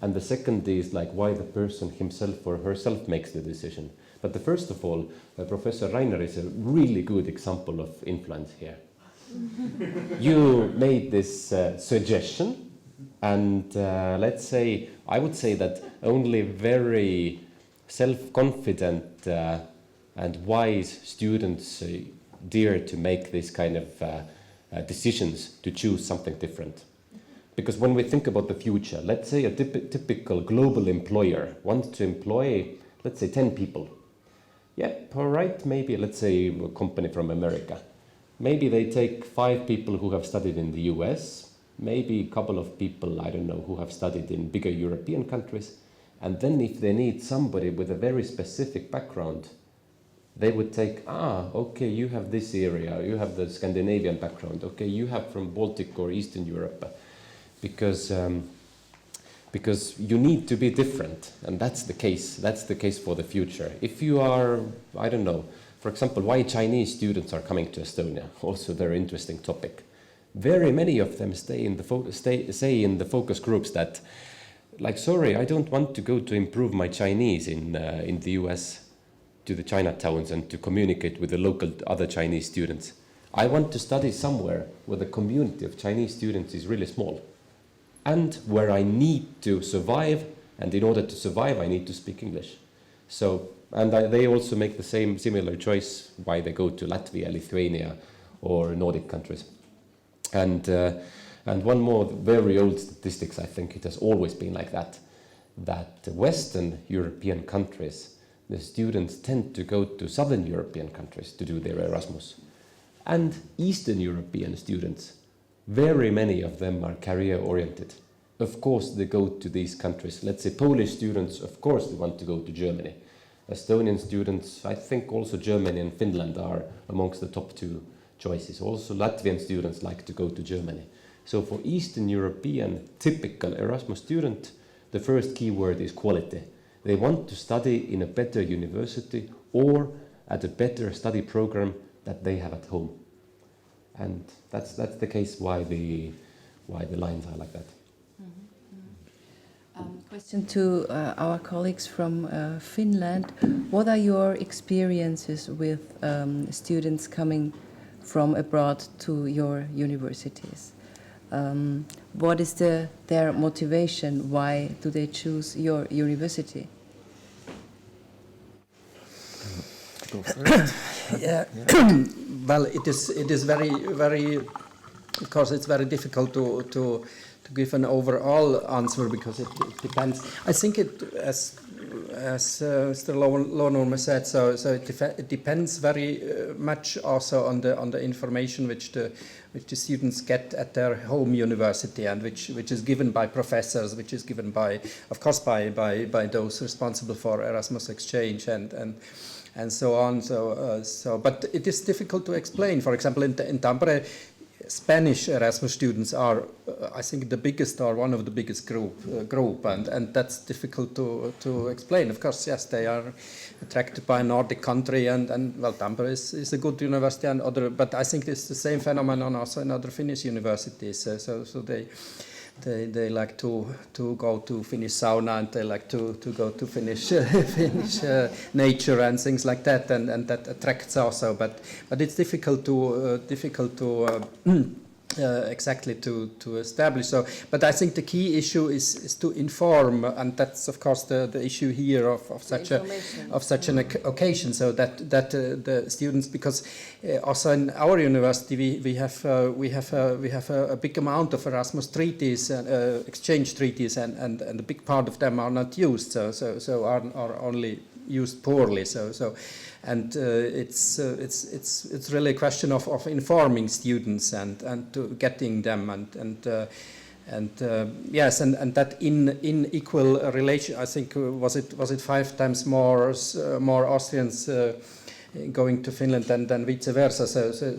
Speaker 5: And the second is like why the person himself or herself makes the decision. But the first of all, Professor Rainer is a really good example of influence here. You made this suggestion, and let's say, I would say that only very self-confident and wise students dare to make this kind of decisions to choose something different. Because when we think about the future, let's say a typical global employer wants to employ, let's say, 10 people. Yeah, all right, maybe, let's say, a company from America. Maybe they take 5 people who have studied in the US, maybe a couple of people, I don't know, who have studied in bigger European countries. And then if they need somebody with a very specific background, they would take, okay, you have this area, you have the Scandinavian background, okay, you have from Baltic or Eastern Europe. Because you need to be different, and that's the case for the future. If you are, I don't know, for example, why Chinese students are coming to Estonia, also a very interesting topic. Very many of them say in the focus groups that, like, sorry, I don't want to go to improve my Chinese in the US to the Chinatowns and to communicate with the local other Chinese students. I want to study somewhere where the community of Chinese students is really small, and where I need to survive, and in order to survive I need to speak English. So, and they also make the similar choice why they go to Latvia, Lithuania or Nordic countries. And one more very old statistics, I think it has always been like that Western European countries, the students tend to go to Southern European countries to do their Erasmus. And Eastern European students, very many of them are career-oriented. Of course, they go to these countries. Let's say Polish students, of course, they want to go to Germany. Estonian students, I think also Germany and Finland are amongst the top 2 choices. Also, Latvian students like to go to Germany. So for Eastern European typical Erasmus student, the first key word is quality. They want to study in a better university or at a better study program that they have at home. And that's the case why the lines are like that.
Speaker 2: Question to our colleagues from Finland. What are your experiences with students coming from abroad to your universities? What is their motivation? Why do they choose your university?
Speaker 8: Go first. Yeah. Well, it is very, of course, it's very difficult to give an overall answer because it depends. I think it, as Mr. Lonorma said, so it depends very much also on the information which the students get at their home university, and which is given by professors, which is given by, of course, by those responsible for Erasmus exchange and so on. But it is difficult to explain. For example, in Tampere, Spanish Erasmus students are, I think, the biggest or one of the biggest group, and that's difficult to explain. Of course, yes, they are attracted by a Nordic country, and well, Tampere is a good university, and but I think it's the same phenomenon also in other Finnish universities. So they like to go to Finnish sauna, and they like to go to Finnish nature and things like that, and that attracts also. But it's difficult to exactly to establish. So, but I think the key issue is to inform, and that's of course the issue here of such an occasion. So that the students, because also in our university we have a big amount of Erasmus treaties, exchange treaties, and a big part of them are not used. So are only used poorly. And it's really a question of informing students and to getting them and that in equal relation. I think was it 5 times more Austrians going to Finland than vice versa.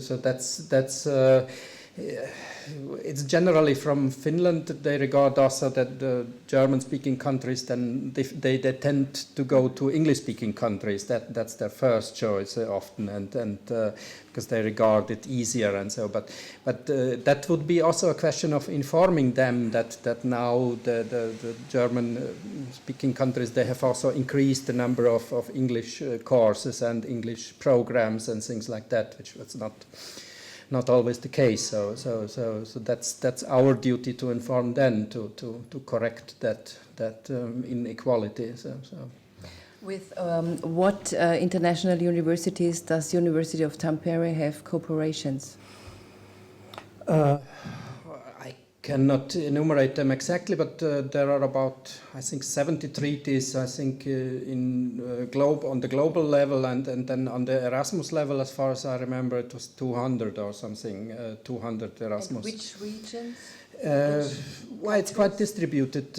Speaker 8: So that's it's generally from Finland. They regard also that the German-speaking countries, then they tend to go to English-speaking countries. That's their first choice often, and because they regard it easier and so. But that would be also a question of informing them that now the German-speaking countries, they have also increased the number of English courses and English programs and things like that, which was not always the case. So that's our duty to inform them to correct that inequality. So.
Speaker 2: With what international universities does University of Tampere have cooperations?
Speaker 8: I cannot enumerate them exactly, but there are about, I think, 70 treaties. I think on the global level, and then on the Erasmus level, as far as I remember, it was 200 or something. 200 Erasmus.
Speaker 2: And which regions?
Speaker 8: Well, it's quite distributed.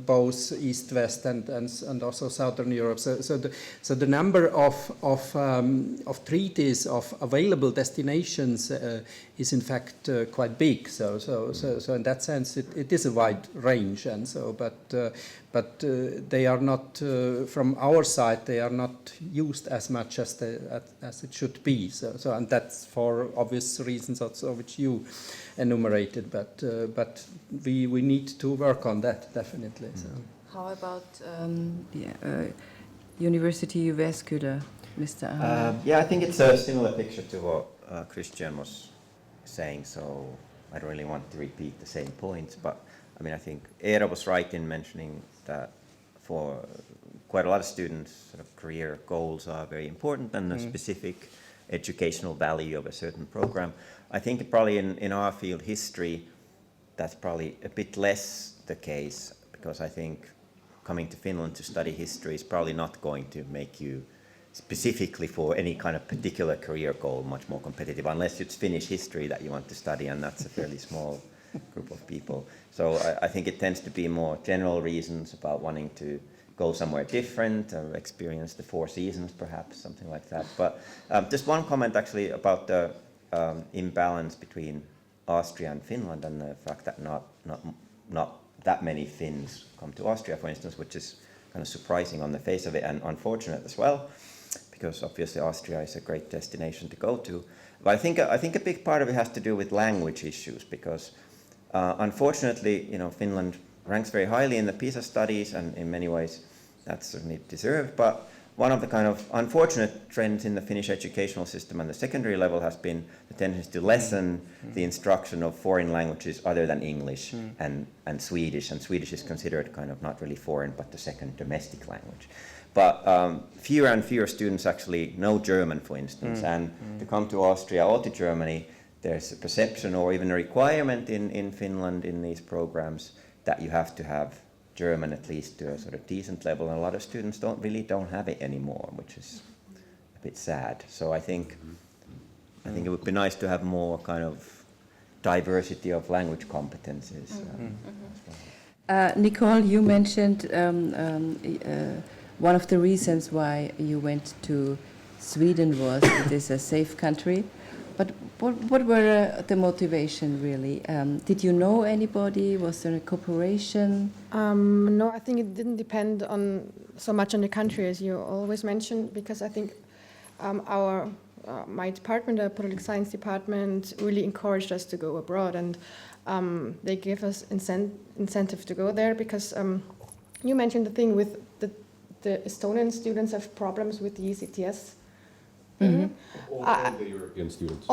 Speaker 8: Both East, West, and also Southern Europe. So the number of treaties of available destinations is in fact quite big. So in that sense, it is a wide range, and so but they are not from our side. They are not used as much as it should be. So and that's for obvious reasons also, which you enumerated. But we need to work on that definitely. So.
Speaker 2: How about University Uvascular, Mr. Ahmed?
Speaker 7: Yeah, I think it's a similar picture to what Christian was saying. So I don't really want to repeat the same points, but I mean, I think Eera was right in mentioning that for quite a lot of students, sort of career goals are very important, and the specific educational value of a certain program. I think probably in our field, history, that's probably a bit less the case, because I think coming to Finland to study history is probably not going to make you specifically for any kind of particular career goal much more competitive, unless it's Finnish history that you want to study, and that's a fairly small group of people. So I think it tends to be more general reasons about wanting to go somewhere different or experience the four seasons, perhaps, something like that. But just one comment actually about the imbalance between Austria and Finland, and the fact that not that many Finns come to Austria, for instance, which is kind of surprising on the face of it, and unfortunate as well, because obviously Austria is a great destination to go to. But I think a big part of it has to do with language issues, because unfortunately, Finland ranks very highly in the PISA studies, and in many ways that's certainly deserved. But one of the kind of unfortunate trends in the Finnish educational system and the secondary level has been the tendency to lessen the instruction of foreign languages other than English and Swedish. And Swedish is considered kind of not really foreign, but the second domestic language. But fewer and fewer students actually know German, for instance. And to come to Austria or to Germany, there's a perception or even a requirement in Finland in these programs that you have to have German at least to a sort of decent level, and a lot of students don't have it anymore, which is a bit sad. So I think it would be nice to have more kind of diversity of language competences.
Speaker 2: Nicole, you mentioned one of the reasons why you went to Sweden was it is a safe country. But what were the motivation really? Did you know anybody? Was there a cooperation?
Speaker 6: No, I think it didn't depend on so much on the country as you always mentioned, because I think my department, the political science department, really encouraged us to go abroad, and they gave us incentive to go there, because you mentioned the thing with the Estonian students have problems with the ECTS.
Speaker 5: All the European students.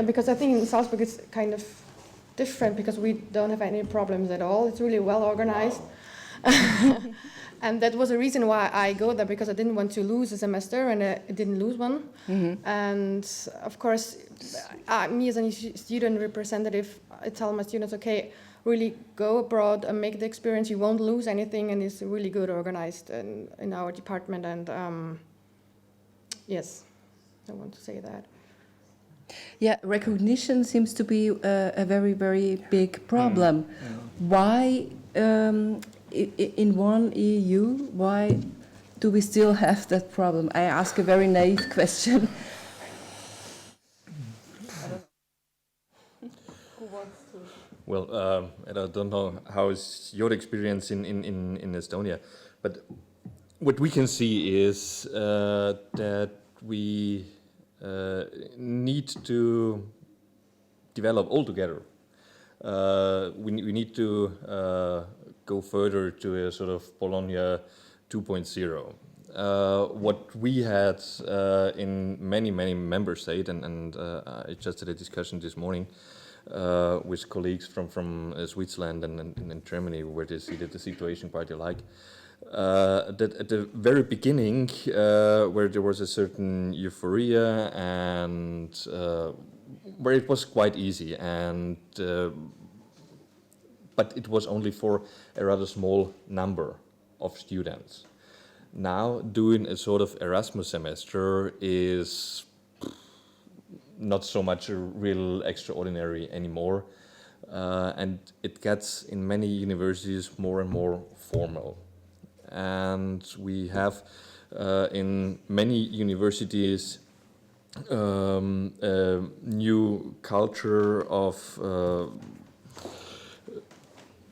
Speaker 6: Because I think in Salzburg it's kind of different, because we don't have any problems at all. It's really well organized. Wow. And that was a reason why I go there, because I didn't want to lose a semester, and I didn't lose one. And of course, me as a student representative, I tell my students, okay, really go abroad and make the experience. You won't lose anything, and it's really good organized in our department. And yes. I want to say that.
Speaker 2: Yeah, recognition seems to be a very, very big problem. Why, in one EU, why do we still have that problem? I ask a very naive question.
Speaker 9: Well, and I don't know how is your experience in Estonia, but what we can see is that we need to develop all together. We need to go further to a sort of Bologna 2.0. What we had in many member states, and I just had a discussion this morning with colleagues from Switzerland and Germany, where they see that the situation quite alike. That at the very beginning, where there was a certain euphoria and where it was quite easy, and but it was only for a rather small number of students. Now, doing a sort of Erasmus semester is not so much a real extraordinary anymore, and it gets in many universities more and more formal. And we have in many universities a new culture of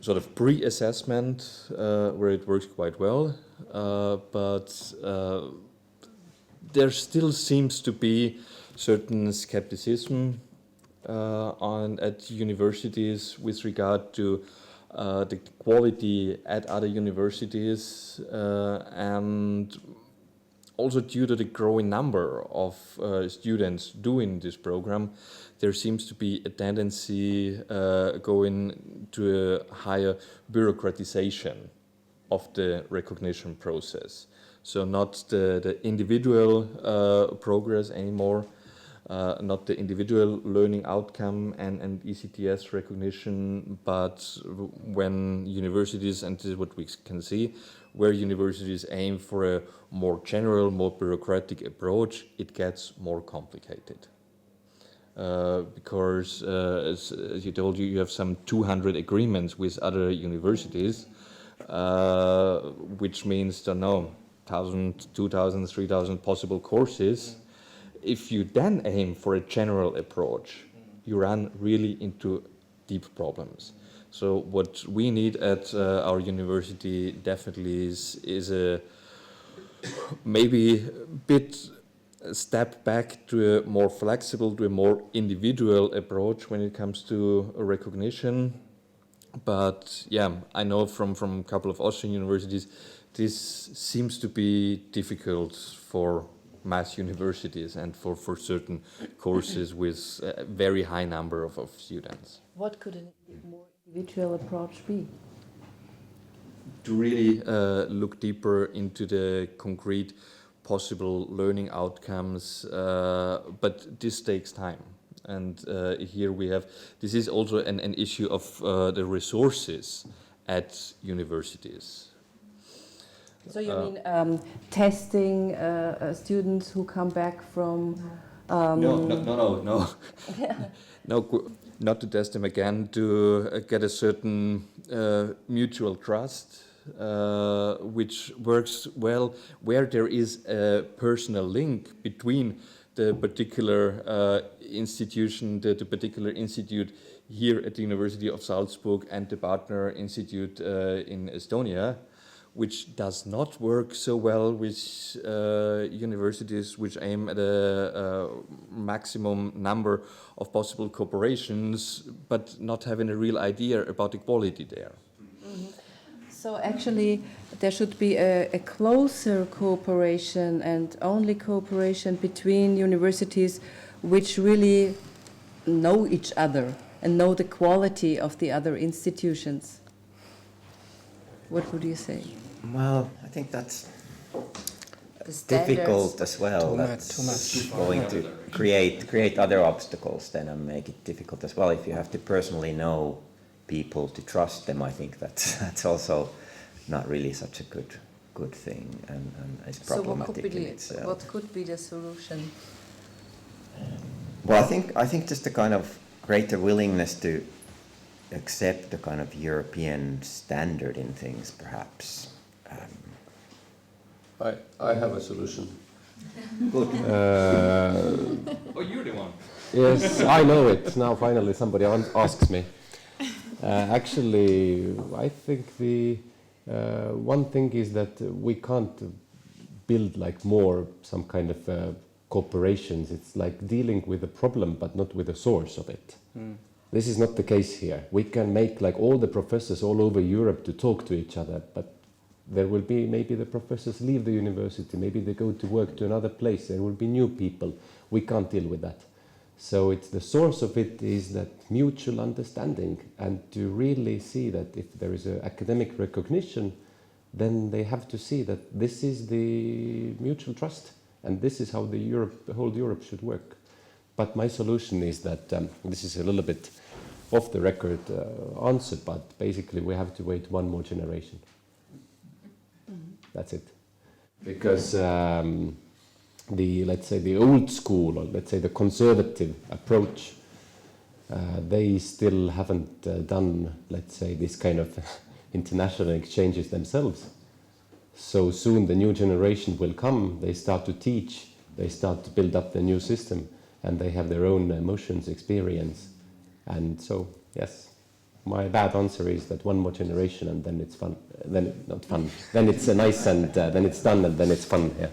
Speaker 9: sort of pre-assessment where it works quite well, but there still seems to be certain skepticism at universities with regard to the quality at other universities, and also due to the growing number of students doing this program, there seems to be a tendency going to a higher bureaucratization of the recognition process. So not the individual progress anymore, not the individual learning outcome and ECTS recognition, but when universities, and this is what we can see, where universities aim for a more general, more bureaucratic approach, it gets more complicated. Because, as you told you have some 200 agreements with other universities, which means, don't know, 1,000, 2,000, 3,000 possible courses. If you then aim for a general approach, you run really into deep problems. So what we need at our university definitely is a maybe a bit step back to a more flexible, to a more individual approach when it comes to recognition. But yeah, I know from a couple of Austrian universities, this seems to be difficult for mass universities and for certain courses with a very high number of students.
Speaker 2: What could a more individual approach be?
Speaker 9: To really look deeper into the concrete possible learning outcomes, but this takes time. And here we have, this is also an issue of the resources at universities.
Speaker 2: So you mean testing students who come back from...
Speaker 9: No. No, not to test them again, to get a certain mutual trust, which works well where there is a personal link between the particular institution, the particular institute here at the University of Salzburg and the partner institute in Estonia, which does not work so well with universities which aim at a maximum number of possible cooperations, but not having a real idea about the quality there.
Speaker 2: Mm-hmm. So actually there should be a closer cooperation and only cooperation between universities which really know each other and know the quality of the other institutions. What would you say?
Speaker 7: Well, I think that's difficult as well.
Speaker 8: Too much.
Speaker 7: Going to create other obstacles then and make it difficult as well. If you have to personally know people to trust them, I think that's also not really such a good thing, and it's problematic in itself.
Speaker 2: So what could be the solution?
Speaker 7: Well, I think just a kind of greater willingness to accept the kind of European standard in things, perhaps.
Speaker 5: I have a solution.
Speaker 7: Good.
Speaker 9: Oh, you're the one.
Speaker 5: Yes, I know it. Now finally somebody asks me. Actually, I think the one thing is that we can't build like more some kind of corporations. It's like dealing with a problem, but not with the source of it. This is not the case here. We can make like all the professors all over Europe to talk to each other, but there will be maybe the professors leave the university, maybe they go to work to another place, there will be new people. We can't deal with that. So it's the source of it is that mutual understanding, and to really see that if there is an academic recognition, then they have to see that this is the mutual trust, and this is how the whole Europe should work. But my solution is that this is a little bit off the record answer, but basically we have to wait one more generation. That's it. Because let's say the old school, or let's say the conservative approach, they still haven't done, let's say, this kind of international exchanges themselves. So soon the new generation will come, they start to teach, they start to build up the new system, and they have their own emotions, experience. And so, yes, my bad answer is that one more generation and then it's fun. Then not fun. Then it's nice and then it's done and then it's fun. Yeah.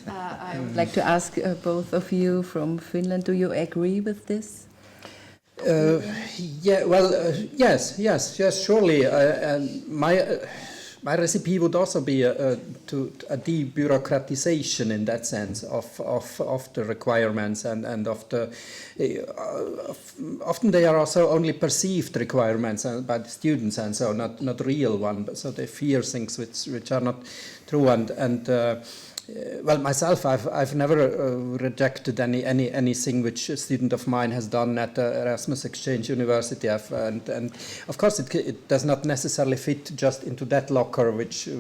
Speaker 2: I would like to ask both of you from Finland, do you agree with this?
Speaker 8: Yeah, well, yes, surely. My recipe would also be to a debureaucratization in that sense of the requirements and of the. Often they are also only perceived requirements by the students, and so not real one. So they fear things which are not true. Well, myself, I've never rejected anything which a student of mine has done at Erasmus Exchange University, and of course it does not necessarily fit just into that locker which he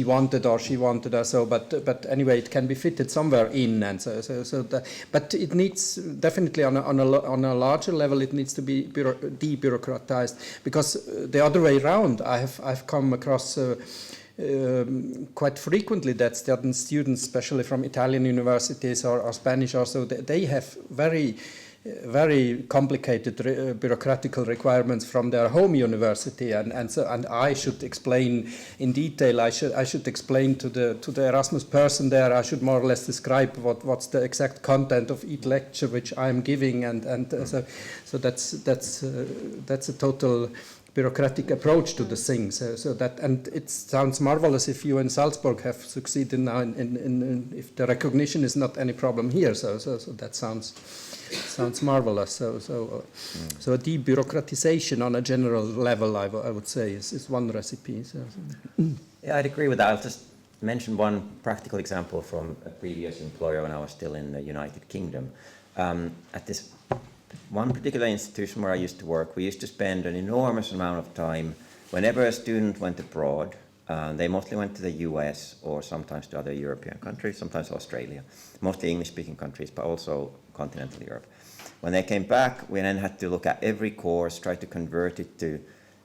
Speaker 8: wanted or she wanted or so, but anyway it can be fitted somewhere in, and but it needs definitely on a larger level it needs to be debureaucratized, because the other way around I've come across. Quite frequently that certain students, especially from Italian universities or Spanish also, they have very complicated bureaucratical requirements from their home university, and I should explain in detail. I should explain to the Erasmus person there. I should more or less describe what's the exact content of each lecture which I'm giving, so that's a total bureaucratic approach to the thing. So that, and it sounds marvelous if you in Salzburg have succeeded now in if the recognition is not any problem here. So that sounds marvelous. So a debureaucratization on a general level, I would say, is one recipe.
Speaker 7: Yeah, I'd agree with that. I'll just mention one practical example from a previous employer when I was still in the United Kingdom. At this one particular institution where I used to work, we used to spend an enormous amount of time whenever a student went abroad. They mostly went to the US or sometimes to other European countries, sometimes Australia, mostly English-speaking countries, but also continental Europe. When they came back, we then had to look at every course, try to convert it to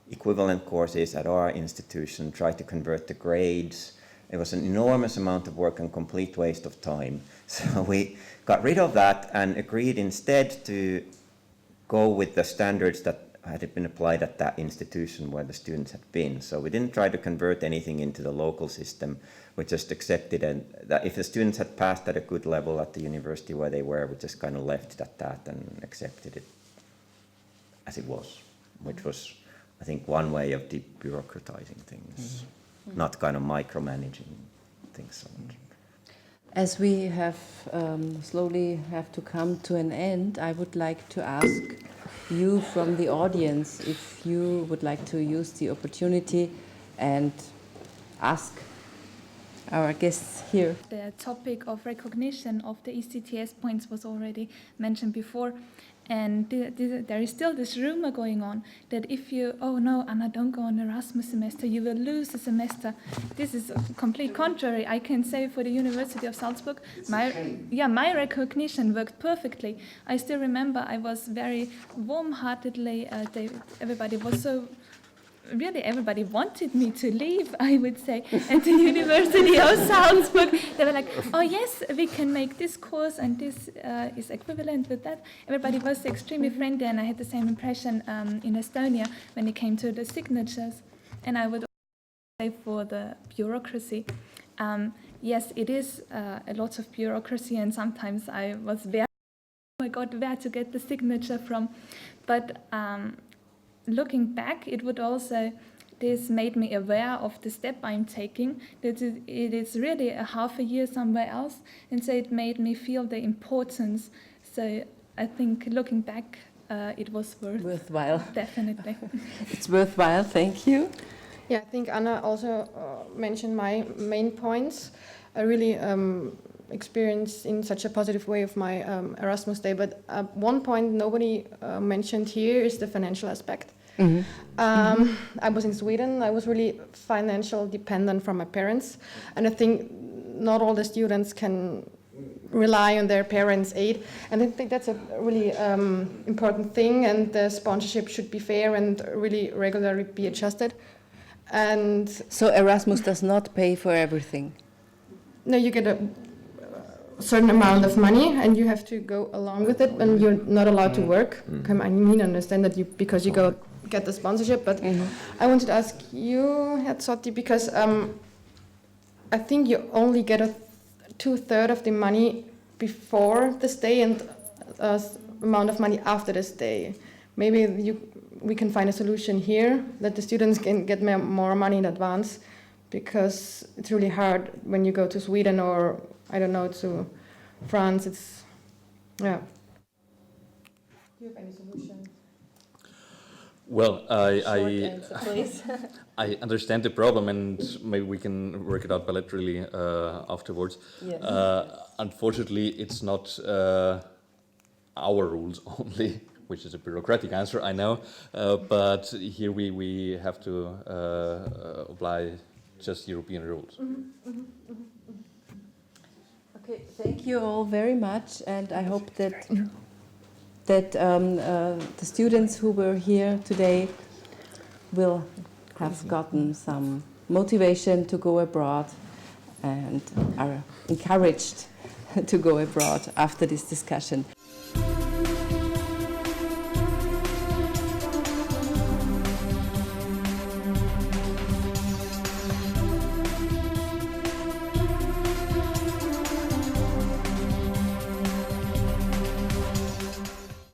Speaker 7: equivalent courses at our institution, try to convert the grades. It was an enormous amount of work and complete waste of time. So we got rid of that and agreed instead to go with the standards that had been applied at that institution where the students had been. So we didn't try to convert anything into the local system. We just accepted that if the students had passed at a good level at the university where they were, we just kind of left it at that and accepted it as it was, which was, I think, one way of debureaucratizing things, not kind of micromanaging things so much.
Speaker 2: As we have slowly have to come to an end, I would like to ask you from the audience if you would like to use the opportunity and ask our guests here.
Speaker 3: The topic of recognition of the ECTS points was already mentioned before. And there is still this rumor going on that if you, oh no, Anna, don't go on Erasmus semester, you will lose a semester. This is complete contrary. I can say for the University of Salzburg, my recognition worked perfectly. I still remember I was very warm-heartedly, everybody was so really everybody wanted me to leave, I would say, at the University of Salzburg. They were like, oh yes, we can make this course and this is equivalent with that. Everybody was extremely friendly, and I had the same impression in Estonia when it came to the signatures. And I would also say for the bureaucracy, yes, it is a lot of bureaucracy, and sometimes I was very, oh my God, where to get the signature from. But looking back, it would also, this made me aware of the step I'm taking, that it is really a half a year somewhere else, and so it made me feel the importance. So I think looking back, it was
Speaker 2: worthwhile.
Speaker 3: Definitely.
Speaker 2: It's worthwhile, thank you.
Speaker 6: Yeah, I think Anna also mentioned my main points. I really experienced in such a positive way of my Erasmus day, but one point nobody mentioned here is the financial aspect. I was in Sweden. I was really financial dependent from my parents, and I think not all the students can rely on their parents' aid, and I think that's a really important thing, and the sponsorship should be fair and really regularly be adjusted. And
Speaker 2: so Erasmus does not pay for everything?
Speaker 6: No, you get a certain amount of money and you have to go along with it, and you're not allowed to work. I mean, I understand that because you go get the sponsorship, but I wanted to ask you, Herzoti, because I think you only get 2/3 of the money before the stay and amount of money after the stay. Maybe we can find a solution here that the students can get more money in advance, because it's really hard when you go to Sweden or, I don't know, to France. It's, yeah. Do you have any solution?
Speaker 9: Well, I understand the problem, and maybe we can work it out bilaterally afterwards.
Speaker 2: Yes.
Speaker 9: Unfortunately, it's not our rules only, which is a bureaucratic answer, I know, but here we have to apply just European rules.
Speaker 2: Okay, thank you all very much, and I hope that the students who were here today will have gotten some motivation to go abroad and are encouraged to go abroad after this discussion.